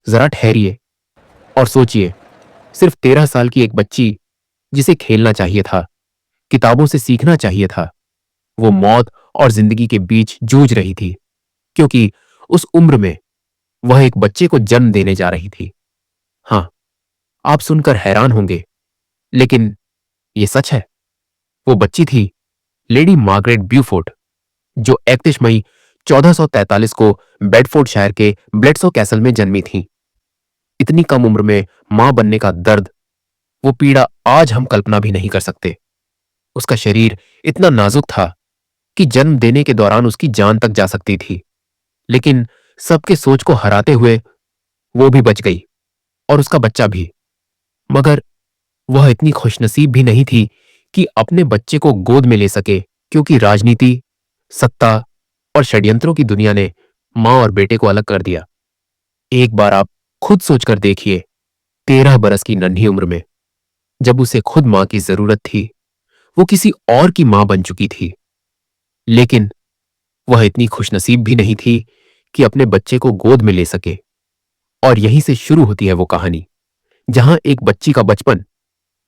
जरा ठहरिए और सोचिए। सिर्फ 13 साल की एक बच्ची जिसे खेलना चाहिए था, किताबों से सीखना चाहिए था, वो मौत और जिंदगी के बीच जूझ रही थी, क्योंकि उस उम्र में वह एक बच्चे को जन्म देने जा रही थी। हाँ, आप सुनकर हैरान होंगे, लेकिन यह सच है। वो बच्ची थी लेडी मार्गरेट ब्यूफोर्ड, जो 31 मई 1443 को बेडफोर्डशायर के ब्लेडसो कैसल में जन्मी थी। इतनी कम उम्र में मां बनने का दर्द, वो पीड़ा आज हम कल्पना भी नहीं कर सकते। उसका शरीर इतना नाजुक था कि जन्म देने के दौरान उसकी जान तक जा सकती थी, लेकिन सबके सोच को हराते हुए वो भी बच गई और उसका बच्चा भी। मगर वह इतनी खुशनसीब भी नहीं थी कि अपने बच्चे को गोद में ले सके, क्योंकि राजनीति, सत्ता और षड्यंत्रों की दुनिया ने मां और बेटे को अलग कर दिया। एक बार आप खुद सोचकर देखिए, 13 बरस की नन्ही उम्र में, जब उसे खुद मां की जरूरत थी, वो किसी और की मां बन चुकी थी। लेकिन वह इतनी खुशनसीब भी नहीं थी कि अपने बच्चे को गोद में ले सके। और यहीं से शुरू होती है वो कहानी, जहां एक बच्ची का बचपन,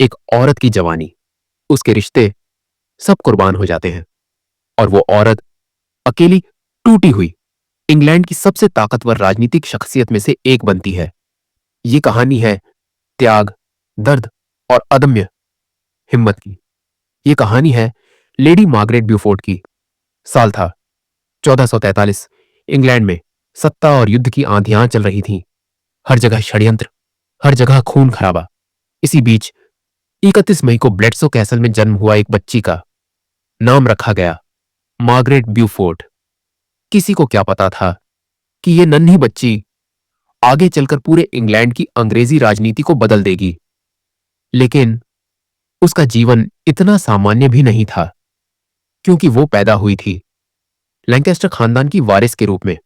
एक औरत की जवानी, उसके रिश्ते सब कुर्बान हो जाते हैं और वो औरत अकेली, टूटी हुई, इंग्लैंड की सबसे ताकतवर राजनीतिक शख्सियत में से एक बनती है। ये कहानी है त्याग, दर्द और अदम्य हिम्मत की। ये कहानी है लेडी मार्गरेट ब्यूफोर्ड की। साल था 1443। इंग्लैंड में सत्ता और युद्ध की आंधियां चल रही थीं। हर जगह षड्यंत्र, हर जगह खून खराबा। इसी बीच 31 मई को ब्लेडसो कैसल में जन्म हुआ एक बच्ची का नाम रखा गया मार्गरेट ब्यूफोर्ड। किसी को क्या पता था कि यह नन्ही बच्ची आगे चलकर पूरे इंग्लैंड की अंग्रेजी राजनीति को बदल देगी। लेकिन उसका जीवन इतना सामान्य भी नहीं था, क्योंकि वो पैदा हुई थी लैंकेस्टर खानदान की वारिस के रूप में,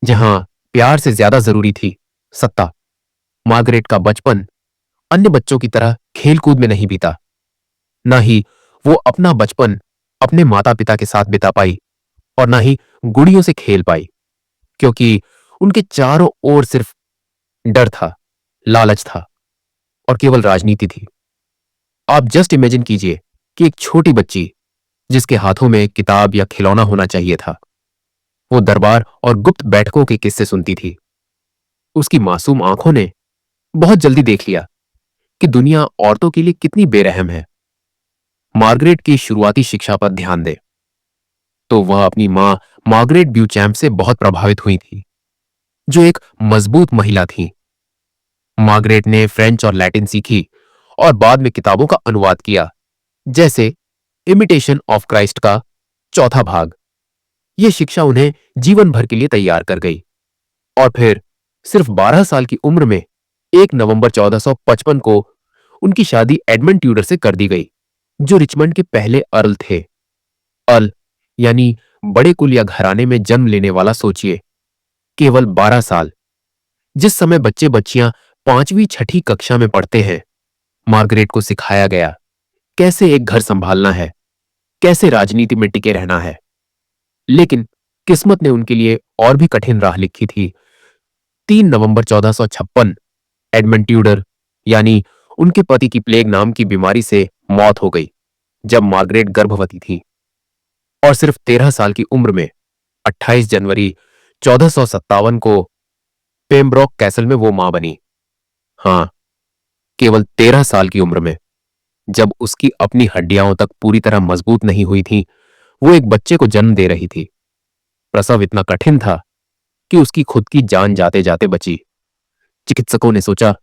जहां प्यार से ज्यादा जरूरी थी सत्ता। मार्गरेट का बचपन अन्य बच्चों की तरह खेलकूद में नहीं बीता। ना ही वो अपना बचपन अपने माता पिता के साथ बिता पाई, और ना ही गुड़ियों से खेल पाई, क्योंकि उनके चारों ओर सिर्फ डर था, लालच था और केवल राजनीति थी। आप जस्ट इमेजिन कीजिए कि एक छोटी बच्ची जिसके हाथों में किताब या खिलौना होना चाहिए था, वो दरबार और गुप्त बैठकों के किस्से सुनती थी। उसकी मासूम आंखों ने बहुत जल्दी देख लिया कि दुनिया औरतों के लिए कितनी बेरहम है। मार्गरेट की शुरुआती शिक्षा पर ध्यान दें तो वह अपनी मां मार्गरेट ब्यूचैम्प से बहुत प्रभावित हुई थी, जो एक मजबूत महिला थी। मार्गरेट ने फ्रेंच और लैटिन सीखी और बाद में किताबों का अनुवाद किया, जैसे इमिटेशन ऑफ क्राइस्ट का चौथा भाग। यह शिक्षा उन्हें जीवन भर के लिए तैयार कर गई। और फिर सिर्फ 12 साल की उम्र में 1 नवंबर 1455 को उनकी शादी एडमंड ट्यूडर से कर दी गई, जो रिचमंड के पहले अर्ल थे। अर्ल यानी बड़े कुल या घराने में जन्म लेने वाला। सोचिए, केवल 12 साल। जिस समय बच्चे बच्चियां 5वीं 6ठी कक्षा में पढ़ते हैं, मार्गरेट को सिखाया गया कैसे एक घर संभालना है, कैसे राजनीति में टिके रहना है। लेकिन किस्मत ने उनके लिए और भी कठिन राह लिखी थी। 3 नवंबर 1456 एडमंड ट्यूडर यानी उनके पति की प्लेग नाम की बीमारी से मौत हो गई, जब मार्गरेट गर्भवती थी। और सिर्फ 13 साल की उम्र में 28 जनवरी 1457 को पेम्ब्रोक कैसल में वो मां बनी। हां, केवल 13 साल की उम्र में, जब उसकी अपनी हड्डियां तक पूरी तरह मजबूत नहीं हुई थीं, वो एक बच्चे को जन्म दे रही थी। प्रसव इतना कठिन था कि उसकी खुद की जान जाते जाते बची। चिकित्सकों ने सोचा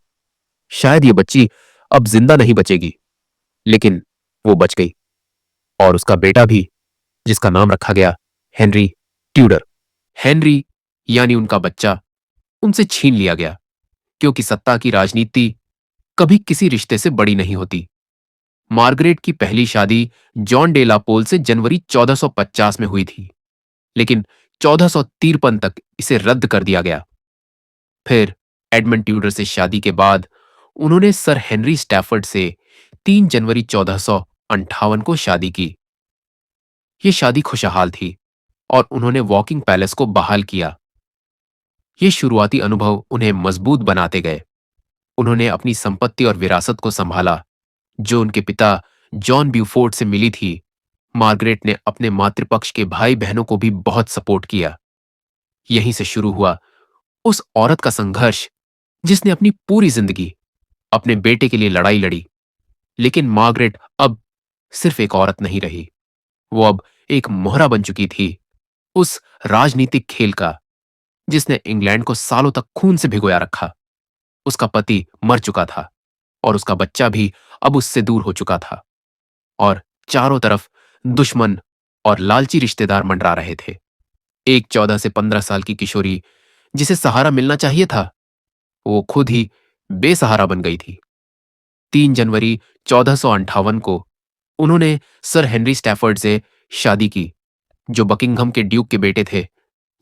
शायद ये बच्ची अब जिंदा नहीं बचेगी, लेकिन वो बच गई। और उसका बेटा भी, जिसका नाम रखा गया हेनरी ट्यूडर। हेनरी यानी उनका बच्चा उनसे छीन लिया गया, क्योंकि सत्ता की राजनीति कभी किसी रिश्ते से बड़ी नहीं होती। मार्गरेट की पहली शादी जॉन डे ला पोल से जनवरी 1450 में हुई थी, लेकिन 1453 तक इसे रद्द कर दिया गया। फिर एडमंड ट्यूडर से शादी के बाद उन्होंने सर हेनरी स्टैफर्ड से 3 जनवरी 1458 को शादी की। यह शादी खुशहाल थी और उन्होंने वॉकिंग पैलेस को बहाल किया। ये शुरुआती अनुभव उन्हें मजबूत बनाते गए। उन्होंने अपनी संपत्ति और विरासत को संभाला, जो उनके पिता जॉन ब्यूफोर्ड से मिली थी। मार्गरेट ने अपने मातृपक्ष के भाई बहनों को भी बहुत सपोर्ट किया। यहीं से शुरू हुआ उस औरत का संघर्ष जिसने अपनी पूरी जिंदगी अपने बेटे के लिए लड़ाई लड़ी। लेकिन मार्गरेट अब सिर्फ एक औरत नहीं रही, वो अब एक मोहरा बन चुकी थी उस राजनीतिक खेल का जिसने इंग्लैंड को सालों तक खून से भिगोया रखा। उसका पति मर चुका था और उसका बच्चा भी अब उससे दूर हो चुका था, और चारों तरफ दुश्मन और लालची रिश्तेदार मंडरा रहे थे। एक 14 से 15 साल की किशोरी जिसे सहारा मिलना चाहिए था, वो खुद ही बेसहारा बन गई थी। 3 जनवरी 1458 को उन्होंने सर हेनरी स्टैफर्ड से शादी की, जो बकिंघम के ड्यूक के बेटे थे,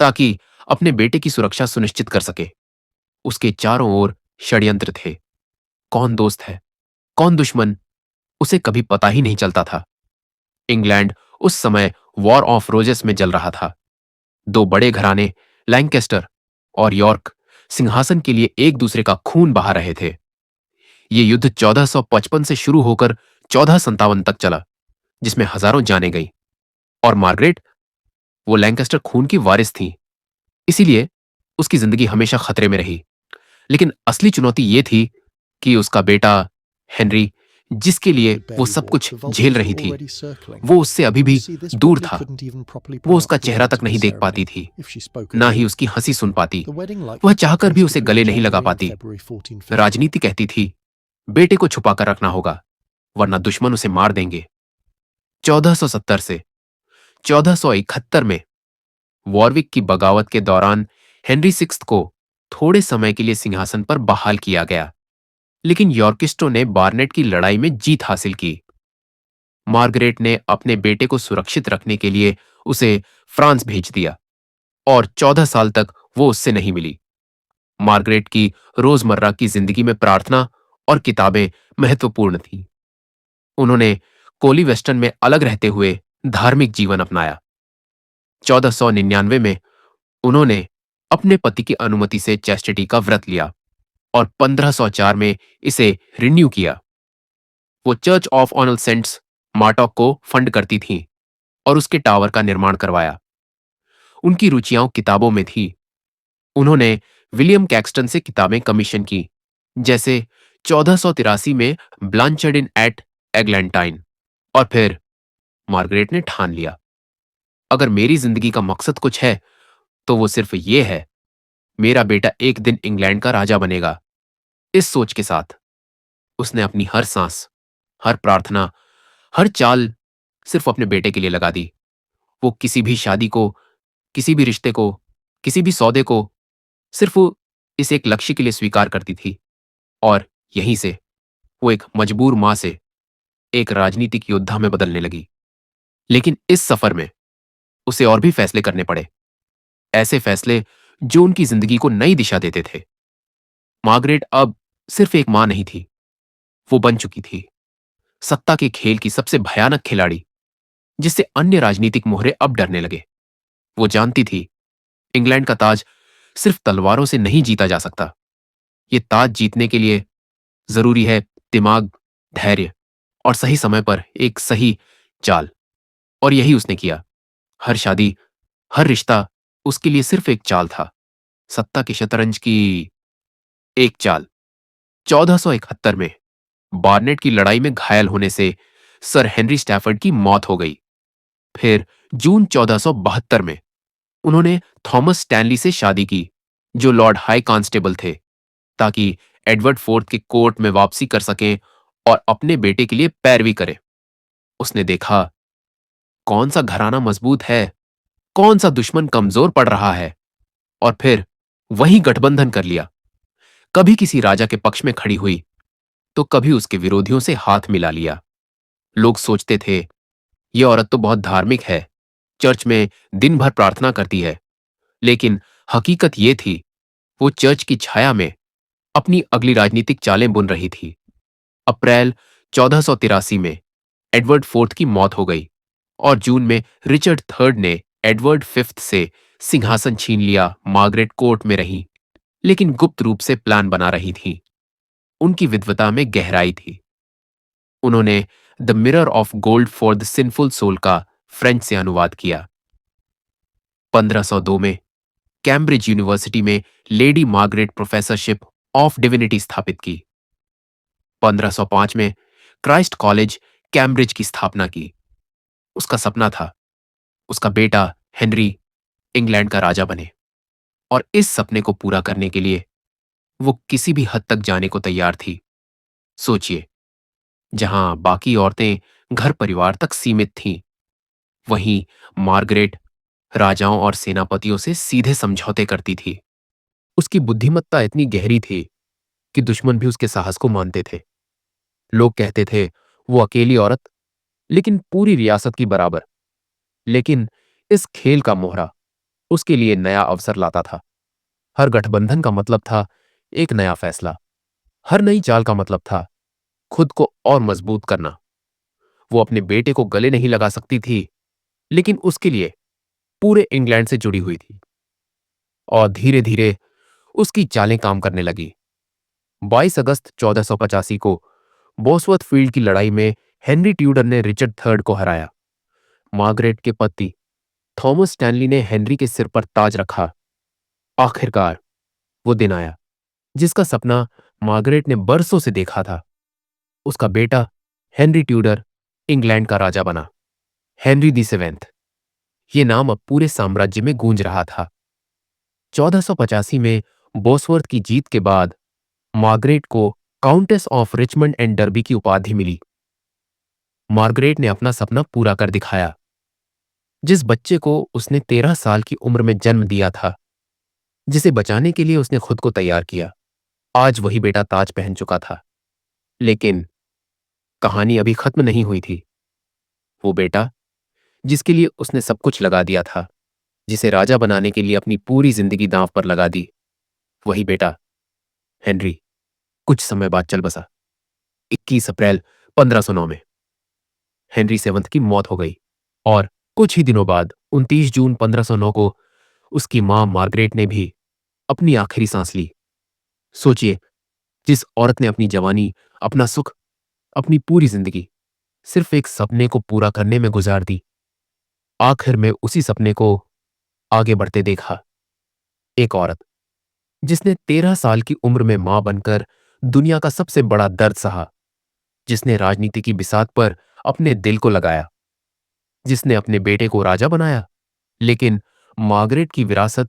ताकि अपने बेटे की सुरक्षा सुनिश्चित कर सके। उसके चारों ओर षड्यंत्र थे। कौन दोस्त है, कौन दुश्मन, उसे कभी पता ही नहीं चलता था। इंग्लैंड उस समय वॉर ऑफ रोजेस में जल रहा था। दो बड़े घराने, लैंकेस्टर और यॉर्क, सिंहासन के लिए एक दूसरे का खून बहा रहे थे। ये युद्ध 1455 से शुरू होकर 1457 तक चला, जिसमें हजारों जानें गईं। और मार्गरेट, वो लैंकेस्टर खून की वारिस थी, इसीलिए उसकी जिंदगी हमेशा खतरे में रही। लेकिन असली चुनौती ये थी कि उसका बेटा हेनरी, जिसके लिए वो सब कुछ झेल रही थी, वो उससे अभी भी दूर था। वो उसका चेहरा तक नहीं देख पाती थी, ना ही उसकी हंसी सुन पाती। वह चाहकर भी उसे गले नहीं लगा पाती। राजनीति कहती थी, बेटे को छुपा कर रखना होगा, वरना दुश्मन उसे मार देंगे। 1470 से 1471 में वॉरविक की बगावत के दौरान हेनरी सिक्स्थ को थोड़े समय के लिए सिंहासन पर बहाल किया गया, लेकिन यॉर्किस्टों ने बार्नेट की लड़ाई में जीत हासिल की। मार्गरेट ने अपने बेटे को सुरक्षित रखने के लिए उसे फ्रांस भेज दिया, और 14 साल तक वो उससे नहीं मिली। मार्गरेट की रोजमर्रा की जिंदगी में प्रार्थना और किताबें महत्वपूर्ण थीं। उन्होंने कोली वेस्टर्न में अलग रहते हुए धार्मिक जीवन अपनाया। 1499 में उन्होंने अपने पति की अनुमति से चैस्टिटी का व्रत लिया और 1504 में इसे रिन्यू किया। वो चर्च ऑफ ऑनल सेंट्स मार्टॉक को फंड करती थीं और उसके टावर का निर्माण करवाया। उनकी रुचियां किताबों में थी। उन्होंने विलियम कैक्सटन से किताबें कमीशन की, जैसे 1483 में ब्लांचेड इन एट एग्लैंटाइन। और फिर मार्गरेट ने ठान लिया, अगर मेरी जिंदगी का मकसद कुछ है तो वो सिर्फ ये है, मेरा बेटा एक दिन इंग्लैंड का राजा बनेगा। इस सोच के साथ उसने अपनी हर सांस, हर प्रार्थना, हर चाल सिर्फ अपने बेटे के लिए लगा दी। वो किसी भी शादी को, किसी भी रिश्ते को, किसी भी सौदे को सिर्फ इस एक लक्ष्य के लिए स्वीकार करती थी, और यहीं से वो एक मजबूर मां से एक राजनीतिक योद्धा में बदलने लगी। लेकिन इस सफर में उसे और भी फैसले करने पड़े, ऐसे फैसले जो उनकी जिंदगी को नई दिशा देते थे। मार्गरेट अब सिर्फ एक मां नहीं थी, वो बन चुकी थी सत्ता के खेल की सबसे भयानक खिलाड़ी, जिससे अन्य राजनीतिक मोहरे अब डरने लगे। वो जानती थी, इंग्लैंड का ताज सिर्फ तलवारों से नहीं जीता जा सकता। ये ताज जीतने के लिए जरूरी है दिमाग, धैर्य और सही समय पर एक सही चाल। और यही उसने किया। हर शादी, हर रिश्ता उसके लिए सिर्फ एक चाल था, सत्ता के शतरंज की एक चाल। 1471 में बार्नेट की लड़ाई में घायल होने से सर हेनरी स्टैफर्ड की मौत हो गई। फिर जून 1472 में उन्होंने थॉमस स्टैनली से शादी की, जो लॉर्ड हाई कांस्टेबल थे, ताकि एडवर्ड फोर्थ के कोर्ट में वापसी कर सकें और अपने बेटे के लिए पैरवी करें। उसने देखा कौन सा घराना मजबूत है, कौन सा दुश्मन कमजोर पड़ रहा है, और फिर वही गठबंधन कर लिया। कभी किसी राजा के पक्ष में खड़ी हुई, तो कभी उसके विरोधियों से हाथ मिला लिया। लोग सोचते थे, ये औरत तो बहुत धार्मिक है, चर्च में दिन भर प्रार्थना करती है। लेकिन हकीकत ये थी, वो चर्च की छाया में अपनी अगली राजनीतिक चालें बुन रही थी। अप्रैल 1483 में एडवर्ड फोर्थ की मौत हो गई, और जून में रिचर्ड थर्ड ने एडवर्ड फिफ्थ से सिंहासन छीन लिया। मार्गरेट कोर्ट में रही, लेकिन गुप्त रूप से प्लान बना रही थी। उनकी विद्वता में गहराई थी। उन्होंने the mirror of gold for the sinful soul का फ्रेंच से अनुवाद किया। 1502 में कैम्ब्रिज यूनिवर्सिटी में Lady Margaret professorship of divinity स्थापित की। 1505 में क्राइस्ट कॉलेज कैम्ब्रिज की स्थापना की। उसका सपना था उसका बेटा हेनरी इंग्लैंड का राजा बने, और इस सपने को पूरा करने के लिए वो किसी भी हद तक जाने को तैयार थी। सोचिए, जहां बाकी औरतें घर परिवार तक सीमित थीं, वहीं मार्गरेट राजाओं और सेनापतियों से सीधे समझौते करती थी। उसकी बुद्धिमत्ता इतनी गहरी थी कि दुश्मन भी उसके साहस को मानते थे। लोग कहते थे वो अकेली औरत, लेकिन पूरी रियासत की बराबर। लेकिन इस खेल का मोहरा उसके लिए नया अवसर लाता था। हर गठबंधन का मतलब था एक नया फैसला। हर नई चाल का मतलब था खुद को और मजबूत करना। वो अपने बेटे को गले नहीं लगा सकती थी, लेकिन उसके लिए पूरे इंग्लैंड से जुड़ी हुई थी। और धीरे धीरे उसकी चालें काम करने लगी। 22 अगस्त 1485 को बोसवर्थ फील्ड की लड़ाई में हेनरी ट्यूडर ने रिचर्ड थर्ड को हराया। मार्गरेट के पति थॉमस स्टैनली ने हेनरी के सिर पर ताज रखा। आखिरकार वो दिन आया जिसका सपना मार्गरेट ने बरसों से देखा था। उसका बेटा हेनरी ट्यूडर इंग्लैंड का राजा बना। हेनरी दी सेवेंथ, ये नाम अब पूरे साम्राज्य में गूंज रहा था। 1485 में बोसवर्थ की जीत के बाद मार्गरेट को countess of Richmond and derby की उपाधि मिली। मार्गरेट ने अपना सपना पूरा कर दिखाया। जिस बच्चे को उसने 13 साल की उम्र में जन्म दिया था, जिसे बचाने के लिए उसने खुद को तैयार किया, आज वही बेटा ताज पहन चुका था। लेकिन कहानी अभी खत्म नहीं हुई थी। वो बेटा जिसके लिए उसने सब कुछ लगा दिया था, जिसे राजा बनाने के लिए अपनी पूरी जिंदगी दांव पर लगा दी, वही बेटा हेनरी कुछ समय बाद चल बसा। 21 अप्रैल 1509 में हेनरी सेवंथ की मौत हो गई, और कुछ ही दिनों बाद 29 जून 1509 को उसकी मां मार्गरेट ने भी अपनी आखिरी सांस ली। सोचिए, जिस औरत ने अपनी जवानी, अपना सुख, अपनी पूरी जिंदगी सिर्फ एक सपने को पूरा करने में गुजार दी, आखिर में उसी सपने को आगे बढ़ते देखा। एक औरत जिसने 13 साल की उम्र में मां बनकर दुनिया का सबसे बड़ा दर्द सहा, जिसने राजनीति की बिसात पर अपने दिल को लगाया, जिसने अपने बेटे को राजा बनाया। लेकिन मार्गरेट की विरासत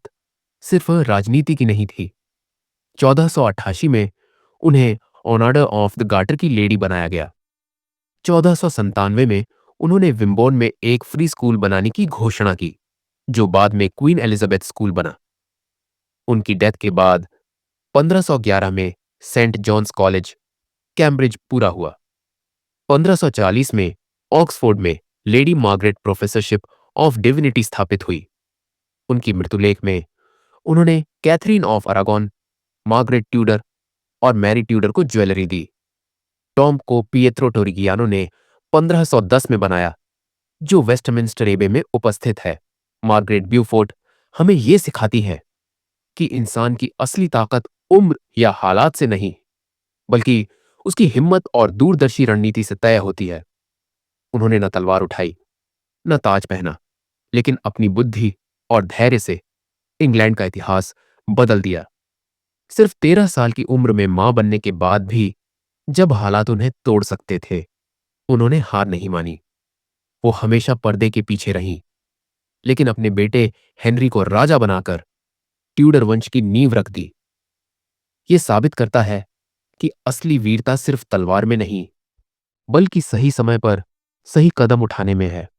सिर्फ राजनीति की नहीं थी। 1488 में उन्हें ऑनर्डर ऑफ द गार्टर की लेडी बनाया गया। 1497 में उन्होंने विम्बोर्न में एक फ्री स्कूल बनाने की घोषणा की, जो बाद में क्वीन एलिजाबेथ स्कूल बना। उनकी डेथ के बाद 1511 में सेंट जॉन्स कॉलेज कैम्ब्रिज पूरा हुआ। 1540 में ऑक्सफोर्ड में Lady Margaret professorship of divinity स्थापित हुई। उनकी मृत्युलेख में उन्होंने कैथरीन ऑफ अरागॉन, मार्गरेट ट्यूडर और मैरी ट्यूडर को ज्वेलरी दी। टॉम को पिएत्रो टोरिगियानो ने 1510 में बनाया, जो वेस्टमिंस्टर एबे में उपस्थित है। मार्गरेट ब्यूफोर्ट हमें यह सिखाती है कि इंसान की असली ताकत उम्र या हालात से नहीं, बल्कि उसकी हिम्मत और दूरदर्शी रणनीति से तय होती है। उन्होंने न तलवार उठाई, न ताज पहना, लेकिन अपनी बुद्धि और धैर्य से इंग्लैंड का इतिहास बदल दिया। सिर्फ 13 साल की उम्र में मां बनने के बाद भी, जब हालात उन्हें तोड़ सकते थे, उन्होंने हार नहीं मानी। वो हमेशा पर्दे के पीछे रहीं, लेकिन अपने बेटे हेनरी को राजा बनाकर ट्यूडर वंश की नींव रख दी। ये साबित करता है कि असली वीरता सिर्फ तलवार में नहीं, बल्कि सही समय पर सही कदम उठाने में है।